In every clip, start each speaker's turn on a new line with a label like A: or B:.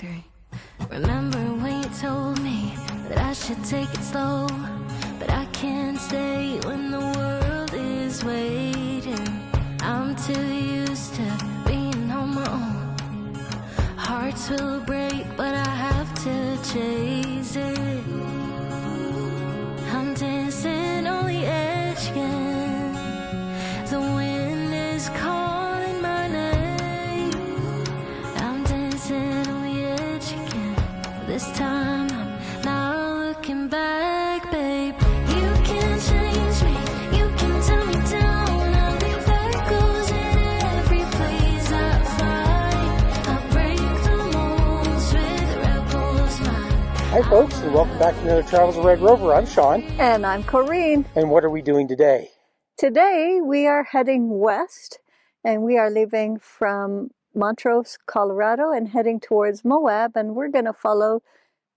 A: 3. Remember when you told me that I should take it slow, but I can't stay when the world is waiting. I'm too used to being on my own. Hearts will break, but I have to chase it. I'm dancing on the edge again. The wind is calling my name. I'm dancing on the edge again. This time I'm not looking back, babe. You can change me, you can tell me down. I'll leave echoes in every place I find. I'll break the molds with rebels mind.
B: Hi folks, and welcome back to another Travels of Red Rover. I'm Sean.
C: And I'm Corrine.
B: And what are we doing today?
C: Today we are heading west, and we are leaving from Montrose, Colorado, and heading towards Moab, and we're going to follow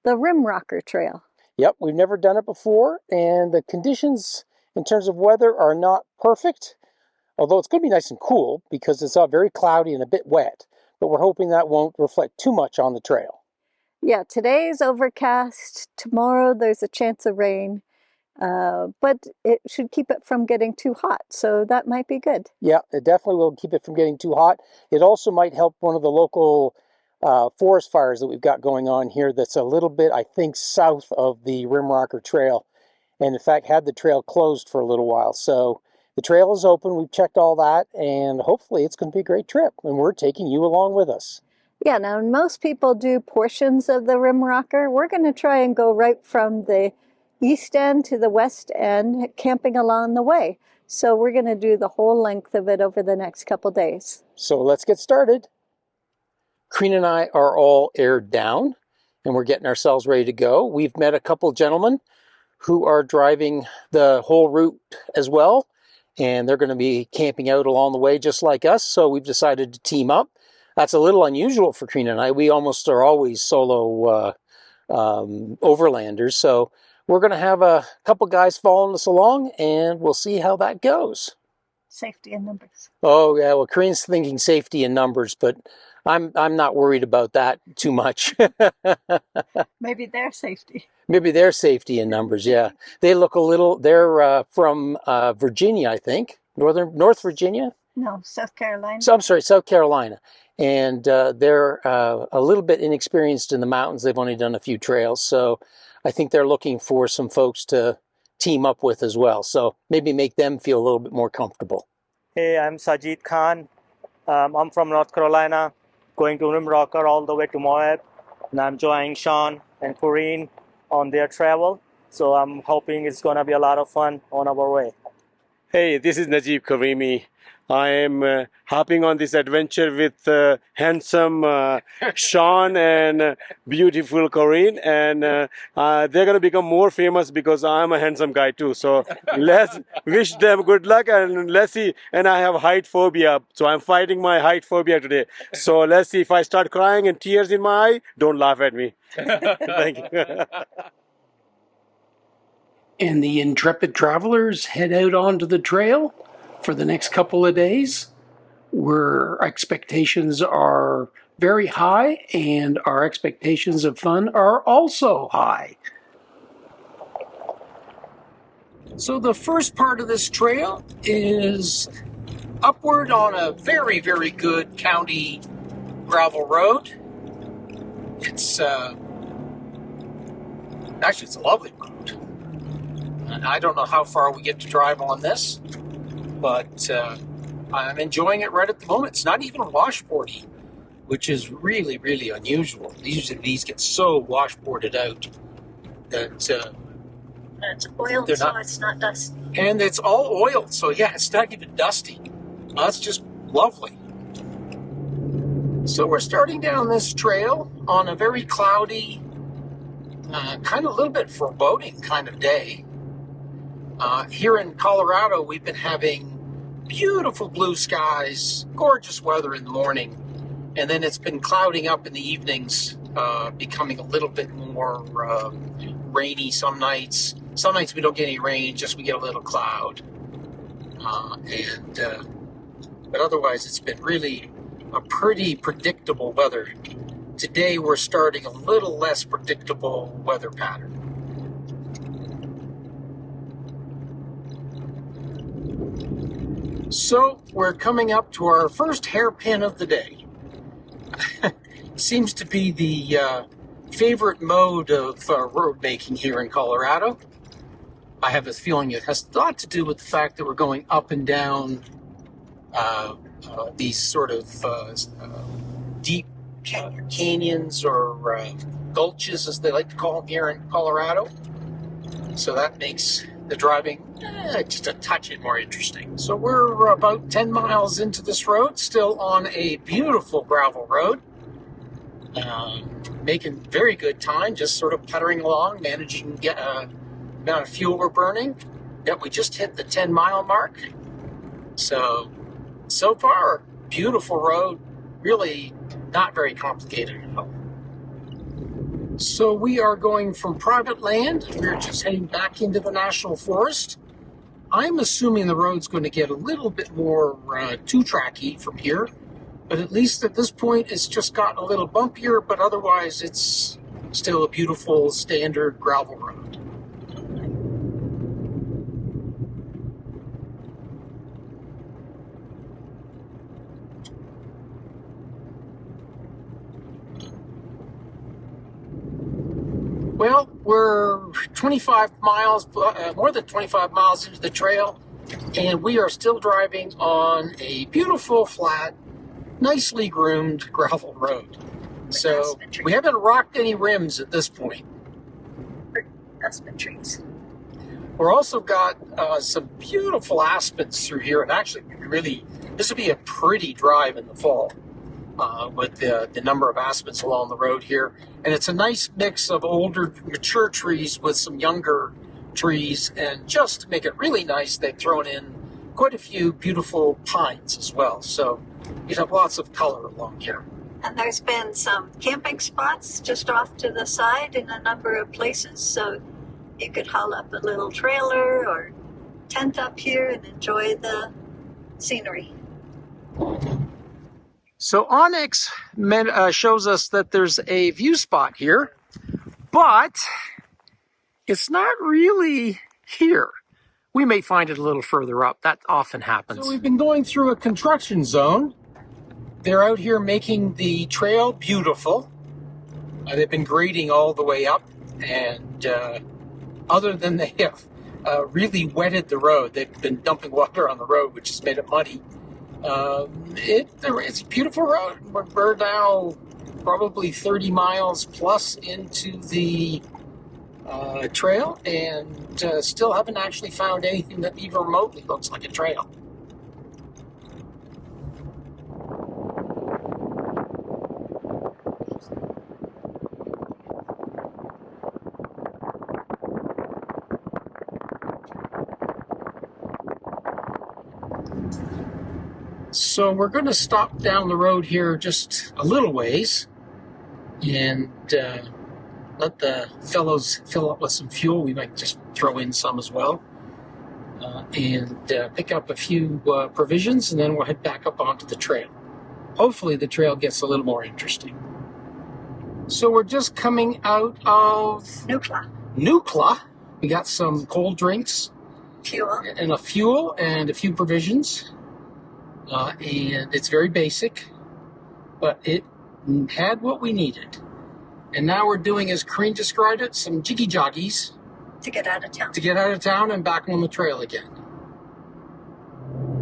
C: the Rimrocker Trail.
B: Yep, we've never done it before, and the conditions in terms of weather are not perfect, although it's going to be nice and cool because it's very cloudy and a bit wet, but we're hoping that won't reflect too much on the trail.
C: Yeah, today's overcast. Tomorrow there's a chance of rain, but it should keep it from getting too hot, so that might be good.
B: Yeah, it definitely will keep it from getting too hot. It also might help one of the local forest fires that we've got going on here that's a little bit, I think, south of the Rimrocker Trail, and in fact had the trail closed for a little while. So the trail is open, we've checked all that, and hopefully it's going to be a great trip, and we're taking you along with us.
C: Yeah, now most people do portions of the Rimrocker. We're going to try and go right from the east end to the west end, camping along the way. So we're going to do the whole length of it over the next couple days.
B: So let's get started. Corrine and I are all aired down, and we're getting ourselves ready to go. We've met a couple gentlemen who are driving the whole route as well, and they're going to be camping out along the way just like us, so we've decided to team up. That's a little unusual for Corrine and I. We almost are always solo overlanders, so we're going to have a couple guys following us along, and we'll see how that goes.
C: Safety in numbers.
B: Oh, yeah, well, Corrine's thinking safety in numbers, but I'm not worried about that too much.
C: Maybe their safety.
B: Maybe their safety in numbers, yeah. They look a little, they're from Virginia, I think. North Virginia?
C: No, South Carolina.
B: So, I'm sorry, South Carolina. And they're a little bit inexperienced in the mountains. They've only done a few trails, so I think they're looking for some folks to team up with as well. So maybe make them feel a little bit more comfortable.
D: Hey, I'm Sajid Khan. I'm from North Carolina, going to Rimrocker all the way to Moab. And I'm joining Sean and Corrine on their travel. So I'm hoping it's going to be a lot of fun on our way.
E: Hey, this is Najib Karimi. I am hopping on this adventure with handsome Sean and beautiful Corrine, and they're going to become more famous because I'm a handsome guy too. So let's wish them good luck, and let's see. And I have height phobia, so I'm fighting my height phobia today. So let's see, if I start crying and tears in my eye, don't laugh at me. Thank you.
B: And the intrepid travelers head out onto the trail for the next couple of days, where expectations are very high and our expectations of fun are also high. So the first part of this trail is upward on a very, very good county gravel road. It's actually, it's a lovely road. And I don't know how far we get to drive on this, but I'm enjoying it right at the moment. It's not even washboardy, which is really, really unusual. Usually these get so washboarded out that
C: It's oiled, so it's not dusty.
B: and it's all oiled, so yeah, it's not even dusty. That's just lovely. So we're starting down this trail on a very cloudy, kind of a little bit foreboding kind of day. Here in Colorado, we've been having beautiful blue skies, gorgeous weather in the morning, and then it's been clouding up in the evenings, becoming a little bit more rainy some nights. Some nights we don't get any rain, just we get a little cloud. But otherwise it's been really a pretty predictable weather today we're starting a little less predictable weather pattern. So we're coming up to our first hairpin of the day. Seems to be the favorite mode of road making here in Colorado. I have a feeling it has a lot to do with the fact that we're going up and down these sort of deep canyons or gulches, as they like to call them here in Colorado. So that makes the driving just a touch more interesting. So we're about 10 miles into this road, still on a beautiful gravel road. Making very good time, just sort of puttering along, managing to get amount of fuel we're burning. Yep, we just hit the 10-mile mark. So far, beautiful road, really not very complicated at all. So we are going from private land. We're just heading back into the national forest. I'm assuming the road's going to get a little bit more two-tracky from here, but at least at this point it's just gotten a little bumpier, but otherwise it's still a beautiful standard gravel road. Well, we're 25 miles, more than 25 miles into the trail, and we are still driving on a beautiful, flat, nicely groomed gravel road. So we haven't rocked any rims at this point.
C: Aspen trees.
B: We're also got some beautiful aspens through here, and actually, really, this would be a pretty drive in the fall. With the number of aspens along the road here. And it's a nice mix of older, mature trees with some younger trees. And just to make it really nice, they've thrown in quite a few beautiful pines as well. So you have lots of color along here.
C: And there's been some camping spots just off to the side in a number of places. So you could haul up a little trailer or tent up here and enjoy the scenery.
B: So Onyx shows us that there's a view spot here, but it's not really here. We may find it a little further up. That often happens. So we've been going through a construction zone. They're out here making the trail beautiful. They've been grading all the way up, and other than they have really wetted the road, they've been dumping water on the road, which has made it muddy. It's a beautiful road. We're now probably 30 miles plus into the trail, and still haven't actually found anything that even remotely looks like a trail. So we're going to stop down the road here just a little ways and let the fellows fill up with some fuel. We might just throw in some as well, and pick up a few provisions, and then we'll head back up onto the trail. Hopefully the trail gets a little more interesting. So we're just coming out of Nukla. We got some cold drinks, fuel and a few provisions. And it's very basic, but it had what we needed. And now we're doing, as Corinne described it, some jiggy joggies.
C: To get out of town.
B: To get out of town and back on the trail again.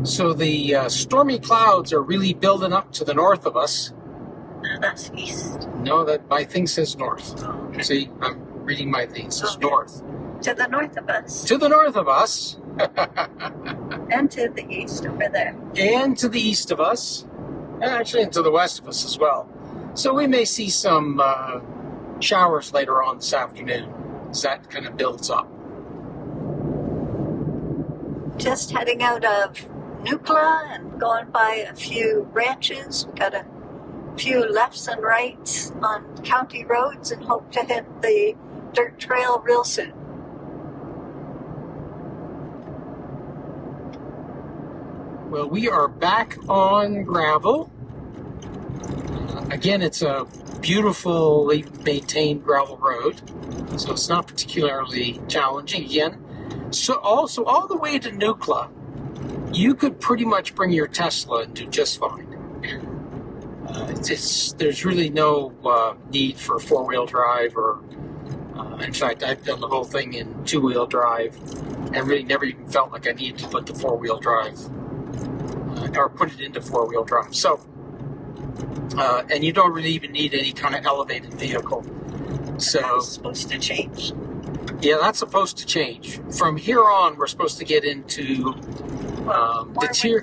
B: So the stormy clouds are really building up to the north of us.
C: No, that's east.
B: No, my thing says north.
C: Oh, okay.
B: See, I'm reading my thing. It says north.
C: To the north of us.
B: To the north of us.
C: And to the east over there.
B: And to the east of us. Actually, and to the west of us as well. So we may see some showers later on this afternoon as that kind of builds up.
C: Just heading out of Nukla and going by a few ranches. We've got a few lefts and rights on county roads and hope to hit the dirt trail real soon. Well,
B: we are back on gravel Again, it's a beautifully maintained gravel road, so it's not particularly challenging. Again, so also all the way to Nukla, you could pretty much bring your Tesla and do just fine. There's really no need for four-wheel drive, or in fact, I've done the whole thing in two-wheel drive and really never even felt like I needed to put the four-wheel drive or put it into four-wheel drive. So, and you don't really even need any kind of elevated vehicle. So
C: That's supposed to change.
B: yeah, that's supposed to change. From here on, we're supposed to get into the tier.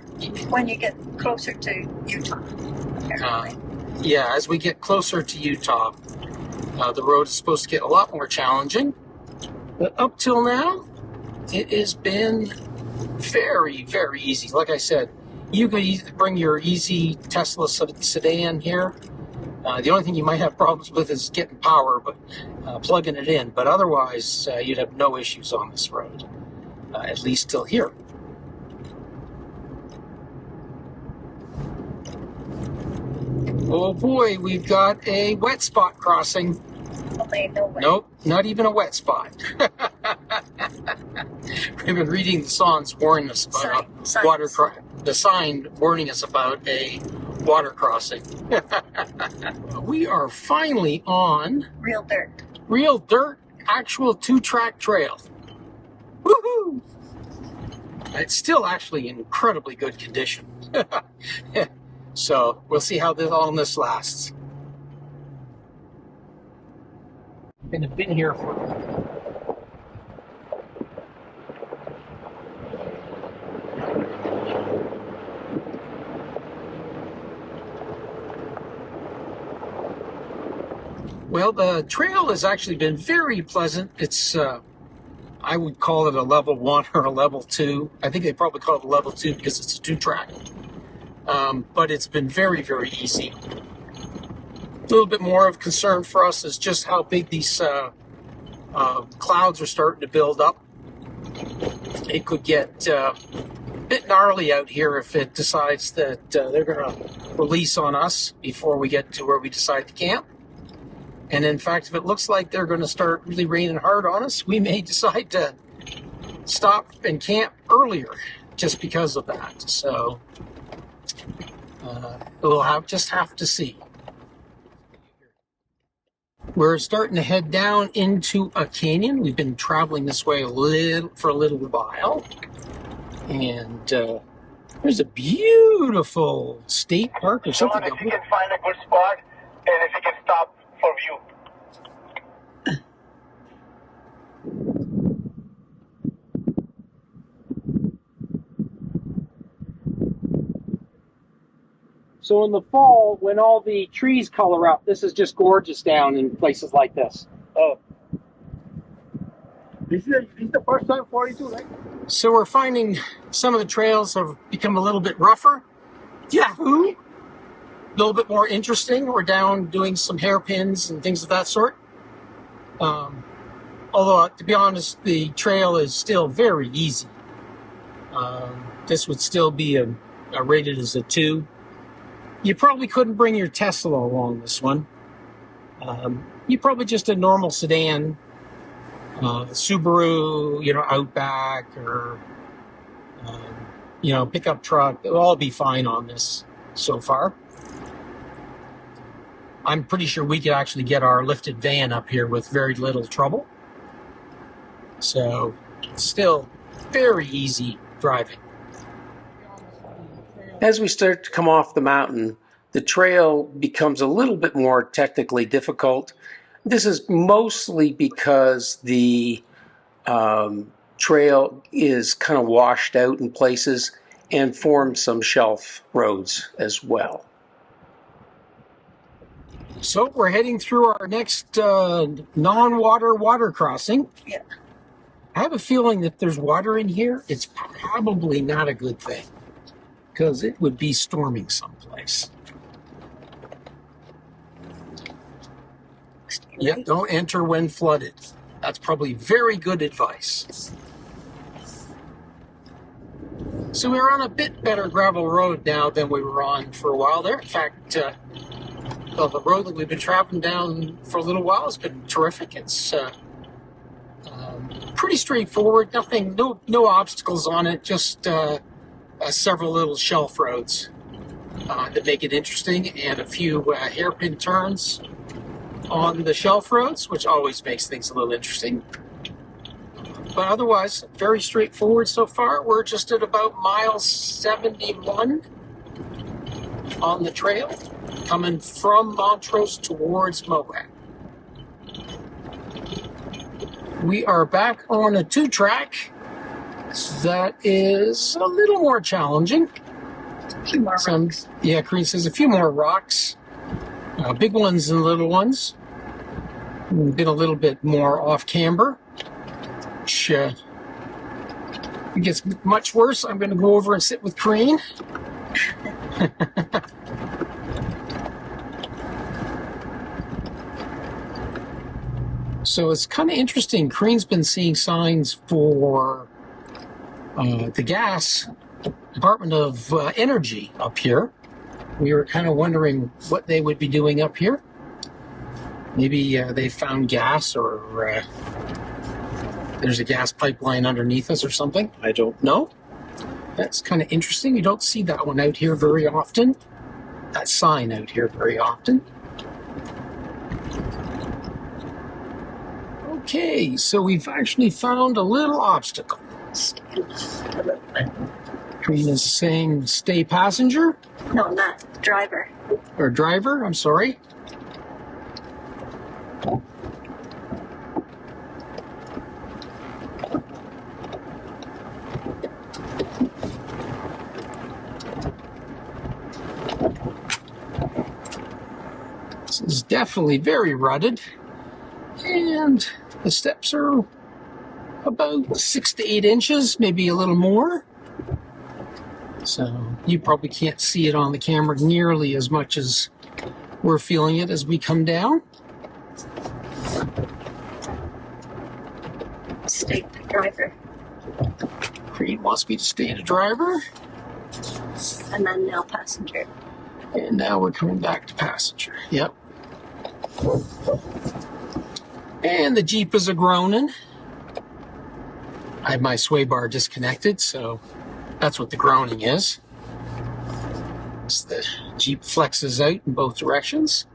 C: When you get closer to Utah.
B: Yeah, as we get closer to Utah, the road is supposed to get a lot more challenging. But up till now, it has been very, very easy. Like I said, you could bring your easy Tesla sedan here. The only thing you might have problems with is getting power, but plugging it in. But otherwise, you'd have no issues on this road, at least till here. Oh boy, we've got a wet spot crossing. Nope, not even a wet spot. We've been reading the signs warning us about the sign warning us about a water crossing. We are finally on real dirt, actual two-track trail. Woohoo! It's still actually in incredibly good condition. So we'll see how all this lasts. And I've been here for well, the trail has actually been very pleasant. It's I would call it a level 1 or a level 2. I think they probably call it a level 2 because it's a two-track. But it's been very, very easy. A little bit more of concern for us is just how big these clouds are starting to build up. It could get a bit gnarly out here if it decides that they're going to release on us before we get to where we decide to camp. And in fact, if it looks like they're going to start really raining hard on us, we may decide to stop and camp earlier just because of that. So we'll just have to see. We're starting to head down into a canyon. We've been traveling this way for a little while. And there's a beautiful state park or something.
F: If you can find a good spot and if you can stop for view.
B: So in the fall, when all the trees color up, this is just gorgeous down in places like this.
F: Oh. This is the first time for you too, right?
B: So we're finding some of the trails have become a little bit rougher. Yahoo! A little bit more interesting. We're down doing some hairpins and things of that sort. Although, to be honest, the trail is still very easy. This would still be rated as a 2. You probably couldn't bring your Tesla along this one. You probably just a normal sedan, Subaru, Outback, or pickup truck. It'll all be fine on this so far. I'm pretty sure we could actually get our lifted van up here with very little trouble. So, still very easy driving. As we start to come off the mountain, the trail becomes a little bit more technically difficult. This is mostly because the trail is kind of washed out in places and forms some shelf roads as well. So we're heading through our next non-water water crossing.
C: Yeah.
B: I have a feeling that there's water in here. It's probably not a good thing, because it would be storming someplace. Yeah, don't enter when flooded. That's probably very good advice. So we're on a bit better gravel road now than we were on for a while there. In fact, Well, the road that we've been traveling down for a little while has been terrific. It's pretty straightforward. Nothing, no obstacles on it. Just several little shelf roads that make it interesting, and a few hairpin turns on the shelf roads, which always makes things a little interesting. But otherwise, very straightforward so far. We're just at about mile 71 on the trail, coming from Montrose towards Moab. We are back on a 2-track that is a little more challenging.
C: A few more rocks.
B: Yeah, Corrine says a few more rocks. Big ones and little ones. Been a little bit more off camber. Which, if it gets much worse, I'm going to go over and sit with Corrine. So it's kind of interesting. Corine's been seeing signs for the gas Department of Energy up here. We were kind of wondering what they would be doing up here. Maybe they found gas, or there's a gas pipeline underneath us or something. I don't know. That's kind of interesting. You don't see that one out here very often. That sign out here very often. Okay, so we've actually found a little obstacle. Corrine is saying stay passenger?
C: No, not driver.
B: Or driver, I'm sorry. This is definitely very rutted. And the steps are about 6 to 8 inches, maybe a little more. So you probably can't see it on the camera nearly as much as we're feeling it as we come down.
C: Stay the driver.
B: Corrine wants me to stay the driver.
C: And then now passenger.
B: And now we're coming back to passenger. Yep. And the Jeep is a-groaning. I have my sway bar disconnected, so that's what the groaning is. As the Jeep flexes out in both directions.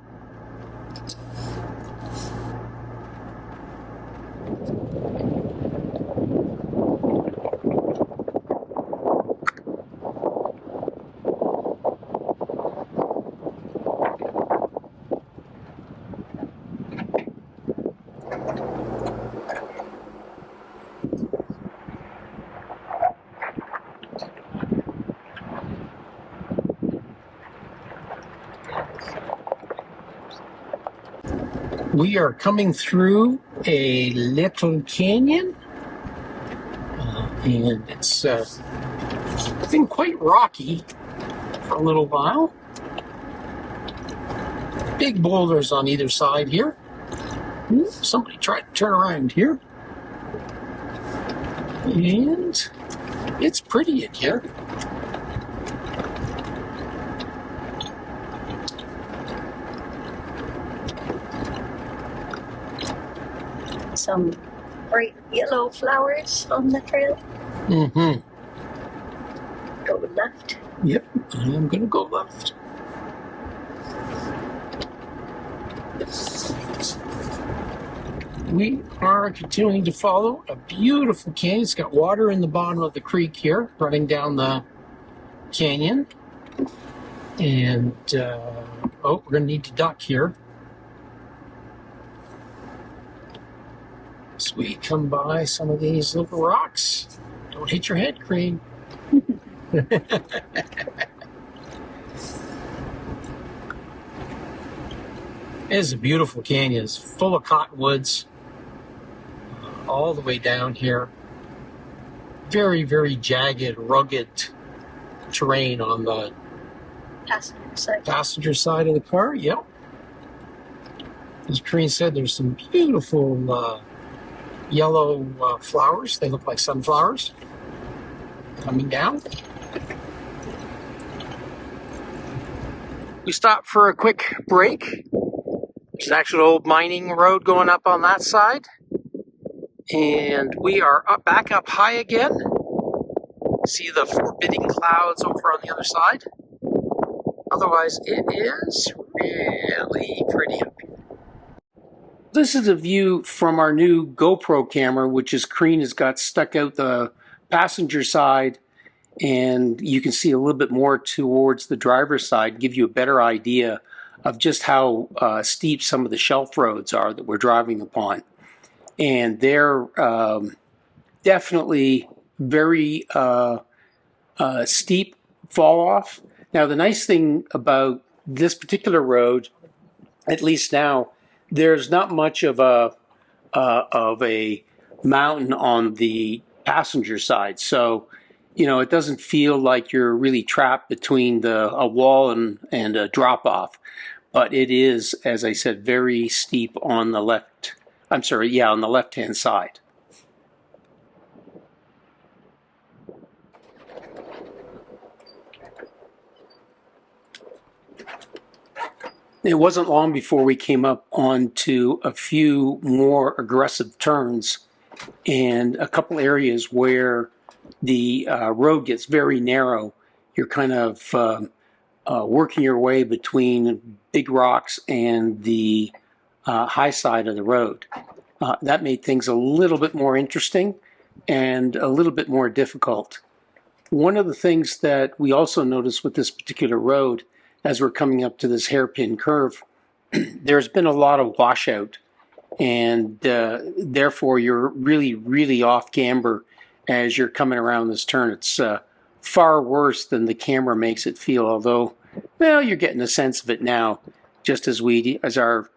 B: We are coming through a little canyon, and it's been quite rocky for a little while. Big boulders on either side here. Somebody tried to turn around here. And it's pretty in here.
C: Some bright yellow flowers on the trail.
B: Mm-hmm.
C: Go left.
B: Yep, I am going to go left. We are continuing to follow a beautiful canyon. It's got water in the bottom of the creek here, running down the canyon. And, we're going to need to duck here. As we come by some of these little rocks. Don't hit your head, Cream. It is a beautiful canyon. It's full of cottonwoods all the way down here. Very, very jagged, rugged terrain on the passenger side of the car. Yep. As Corrine said, there's some beautiful yellow flowers. They look like sunflowers coming down. We stopped for a quick break. There's an actual old mining road going up on that side. And we are back up high again. See the forbidding clouds over on the other side. Otherwise, it is really pretty up here. This is a view from our new GoPro camera, which is Kareen has got stuck out the passenger side, and you can see a little bit more towards the driver's side, give you a better idea of just how steep some of the shelf roads are that we're driving upon. And they're definitely very steep fall off. Now, the nice thing about this particular road, at least now, there's not much of a mountain on the passenger side. So, you know, it doesn't feel like you're really trapped between a wall and a drop off. But it is, as I said, very steep on the left. I'm sorry, yeah, on the left-hand side. It wasn't long before we came up onto a few more aggressive turns and a couple areas where the road gets very narrow. You're kind of working your way between big rocks and the high side of the road. That made things a little bit more interesting and a little bit more difficult. One of the things that we also noticed with this particular road, as we're coming up to this hairpin curve, there's been a lot of washout, and therefore you're really, really off camber as you're coming around this turn. It's far worse than the camera makes it feel, although, well, you're getting a sense of it now, just as our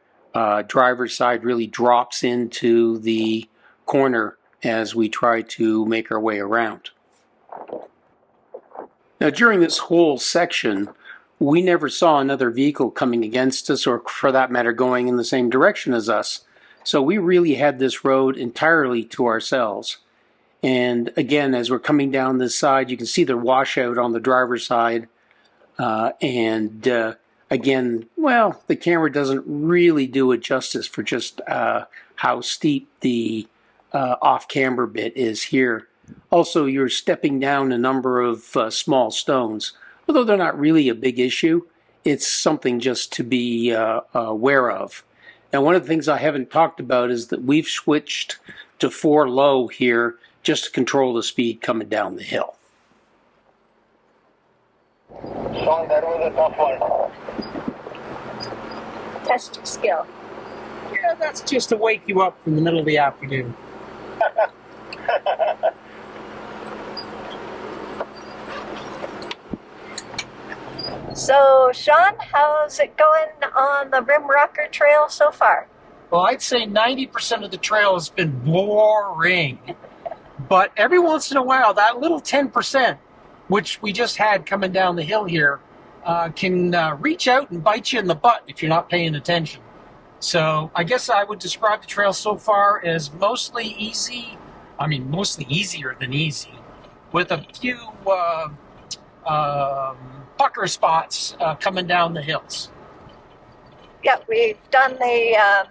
B: driver's side really drops into the corner as we try to make our way around. Now, during this whole section, we never saw another vehicle coming against us, or for that matter, going in the same direction as us. So we really had this road entirely to ourselves. And again, as we're coming down this side, you can see the washout on the driver's side. Again, well, the camera doesn't really do it justice for just how steep the off-camber bit is here. Also, you're stepping down a number of small stones. Although they're not really a big issue, it's something just to be aware of. And one of the things I haven't talked about is that we've switched to 4 low here just to control the speed coming down the hill.
F: Sean, that was a tough one.
C: Test your skill.
B: Yeah, that's just to wake you up in the middle of the afternoon.
C: So, Sean, how's it going on the Rimrocker Trail so far?
B: Well, I'd say 90% of the trail has been boring. But every once in a while, that little 10%, which we just had coming down the hill here, can reach out and bite you in the butt if you're not paying attention. So I guess I would describe the trail so far as mostly easy. I mean, mostly easier than easy, with a few pucker spots coming down the hills.
C: Yeah, we've done the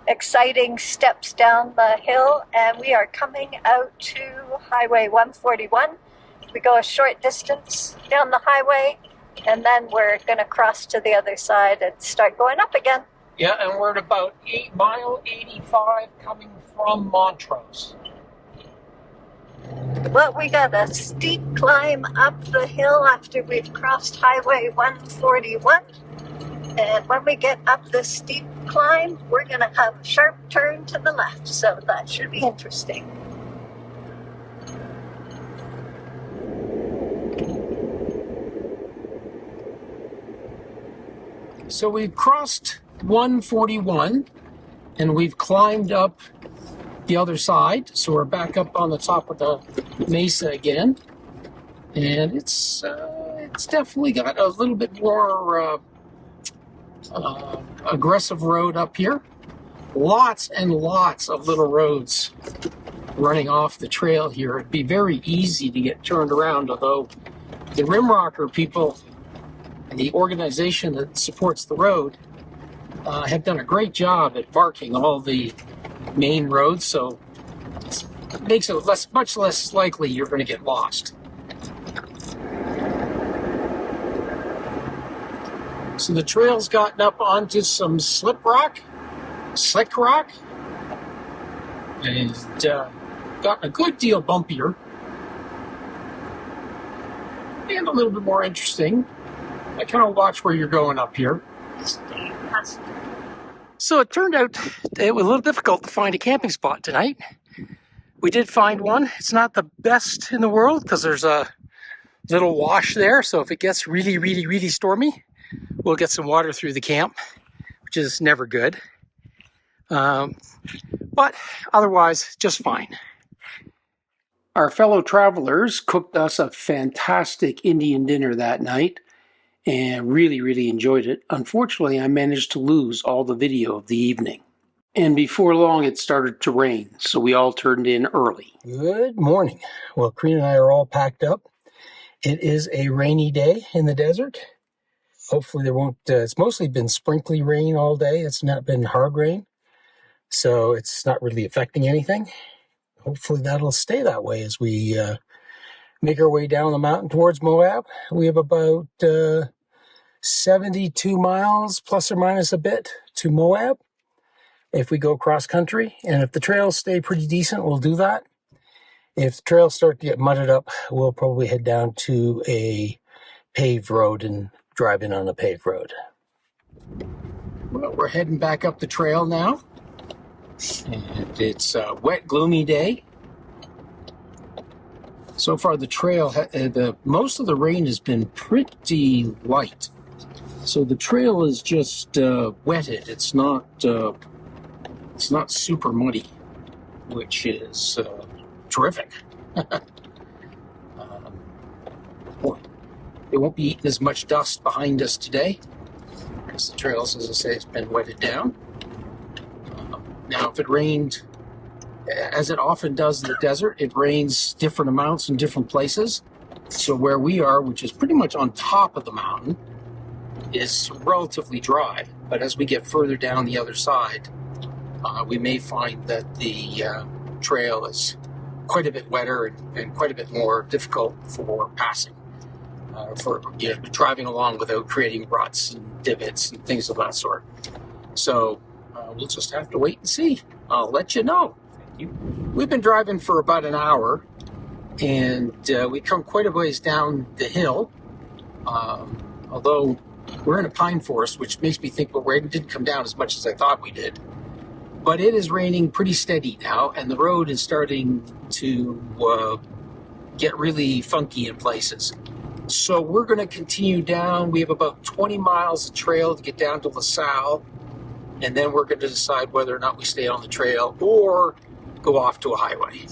C: exciting steps down the hill, and we are coming out to Highway 141. We go a short distance down the highway, and then we're going to cross to the other side and start going up again.
B: Yeah, and we're at about 8 85 coming from Montrose.
C: Well, we got a steep climb up the hill after we've crossed Highway 141. And when we get up this steep climb, we're going to have a sharp turn to the left. So that should be interesting.
B: So we've crossed 141 and we've climbed up the other side. So we're back up on the top of the mesa again. And it's definitely got a little bit more aggressive road up here. Lots and lots of little roads running off the trail here. It'd be very easy to get turned around, although the Rimrocker people the organization that supports the road have done a great job at marking all the main roads, so it makes it much less likely you're going to get lost. So the trail's gotten up onto some slick rock, and gotten a good deal bumpier and a little bit more interesting. I kind of watch where you're going up here. So it turned out it was a little difficult to find a camping spot tonight. We did find one. It's not the best in the world because there's a little wash there. So if it gets really, really, really stormy, we'll get some water through the camp, which is never good. But otherwise, just fine. Our fellow travelers cooked us a fantastic Indian dinner that night and really, really enjoyed it. Unfortunately, I managed to lose all the video of the evening. And before long, it started to rain, so we all turned in early. Good morning. Well, Karina and I are all packed up. It is a rainy day in the desert. Hopefully there won't, it's mostly been sprinkly rain all day. It's not been hard rain, so it's not really affecting anything. Hopefully that'll stay that way as we make our way down the mountain towards Moab. We have about 72 miles, plus or minus a bit, to Moab if we go cross country. And if the trails stay pretty decent, we'll do that. If the trails start to get mudded up, we'll probably head down to a paved road and drive in on a paved road. Well, we're heading back up the trail now. And it's a wet, gloomy day. So far, the trail, most of the rain has been pretty light. So the trail is just wetted. It's not super muddy, which is terrific. Boy, it won't be eating as much dust behind us today, because the trails, as I say, has been wetted down. Now, if it rained, as it often does in the desert, it rains different amounts in different places. So where we are, which is pretty much on top of the mountain, is relatively dry. But as we get further down the other side, we may find that the trail is quite a bit wetter and quite a bit more difficult for passing, for driving along without creating ruts and divots and things of that sort. So we'll just have to wait and see. I'll let you know. We've been driving for about an hour, and we come quite a ways down the hill, although we're in a pine forest, which makes me think, well, rain didn't come down as much as I thought we did. But it is raining pretty steady now, and the road is starting to get really funky in places. So we're going to continue down. We have about 20 miles of trail to get down to LaSalle, and then we're going to decide whether or not we stay on the trail or go off to a highway.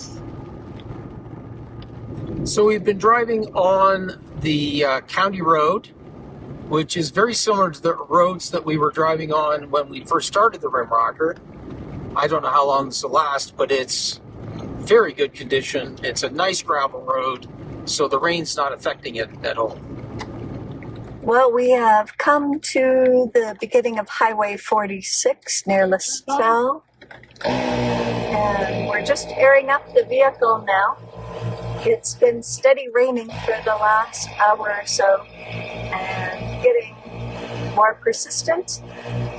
B: So we've been driving on the county road, which is very similar to the roads that we were driving on when we first started the Rimrocker. I don't know how long this will last, but it's very good condition. It's a nice gravel road, so the rain's not affecting it at all.
C: Well, we have come to the beginning of Highway 46 near LaSalle, and we're just airing up the vehicle now. It's been steady raining for the last hour or so and getting more persistent,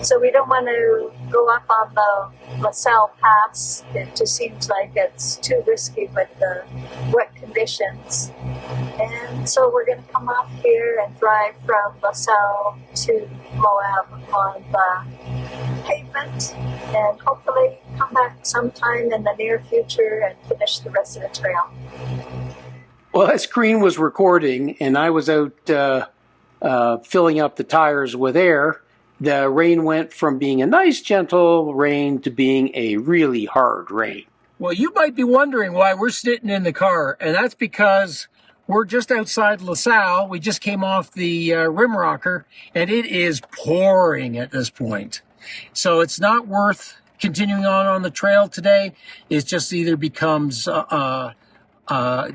C: so we don't want to go up on the LaSalle Pass. It just seems like it's too risky with the wet conditions. And so we're going to come off here and drive from LaSalle to Moab on the pavement, and hopefully come back sometime in the near future and finish the rest of the trail.
B: Well, as Green was recording and I was out filling up the tires with air, the rain went from being a nice gentle rain to being a really hard rain. Well, you might be wondering why we're sitting in the car, and that's because we're just outside LaSalle. We just came off the Rimrocker, and it is pouring at this point. So it's not worth continuing on the trail today. It just either becomes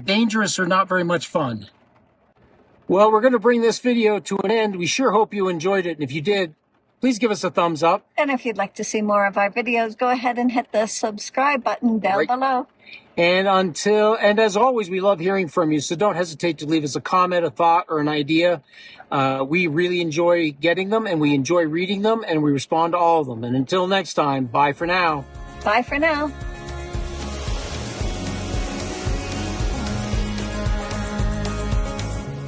B: dangerous or not very much fun. Well, we're going to bring this video to an end. We sure hope you enjoyed it. And if you did, please give us a thumbs up.
C: And if you'd like to see more of our videos, go ahead and hit the subscribe button down below.
B: And as always, we love hearing from you. So don't hesitate to leave us a comment, a thought, or an idea. We really enjoy getting them, and we enjoy reading them, and we respond to all of them. And until next time, bye for now.
C: Bye for now.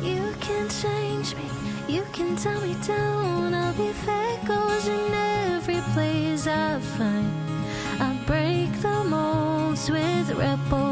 A: You can change me, you can tell me down. I'll be echoes in every place I find. I break the molds with rebel